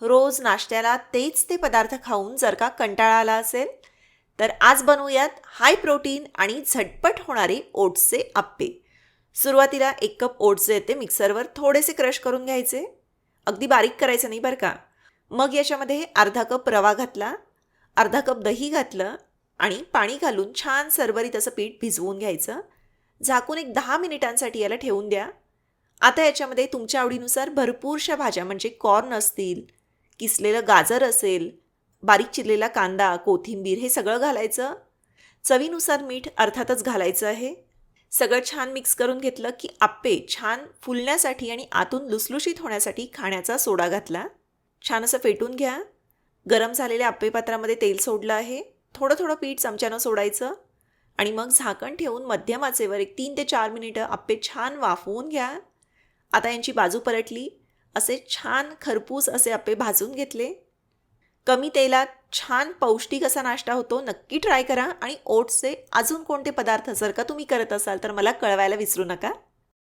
रोज नाश्त्याला तेच ते पदार्थ खाऊन जर का कंटाळा आला असेल तर आज बनवूयात हाय प्रोटीन आणि झटपट होणारे ओट्सचे आप्पे. सुरुवातीला 1 कप ओट्स येते मिक्सरवर थोडेसे क्रश करून घ्यायचे. अगदी बारीक करायचं नाही बरं का. मग याच्यामध्ये अर्धा कप रवा घातला, अर्धा कप दही घातलं आणि पाणी घालून छान सरबरीत असं पीठ भिजवून घ्यायचं. झाकून एक 10 मिनिटांसाठी याला ठेवून द्या. आता याच्यामध्ये तुमच्या आवडीनुसार भरपूरशा भाज्या म्हणजे कॉर्न असतील, किसलेलं गाजर असेल, बारीक चिरलेला कांदा, कोथिंबीर हे सगळं घालायचं. चवीनुसार मीठ अर्थातच घालायचं आहे. सगळं छान मिक्स करून घेतलं की आप्पे छान फुलण्यासाठी आणि आतून लुसलुशीत होण्यासाठी खाण्याचा सोडा घातला. छान असं फेटून घ्या. गरम झालेल्या आप्पे पात्रामध्ये तेल सोडलं आहे. थोडं थोडं पीठ चमच्यानं सोडायचं आणि मग झाकण ठेवून मध्यम आचेवर एक 3 ते 4 मिनिटं आप्पे छान वाफवून घ्या. आता यांची बाजू पलटली. असे छान खरपूस असे आप्पे भाजून घेतले. कमी तेलात छान पौष्टिक असा नाश्ता होतो. नक्की ट्राय करा आणि ओट्सचे अजून कोणते पदार्थ जर का तुम्ही करत असाल तर मला कळवायला विसरू नका.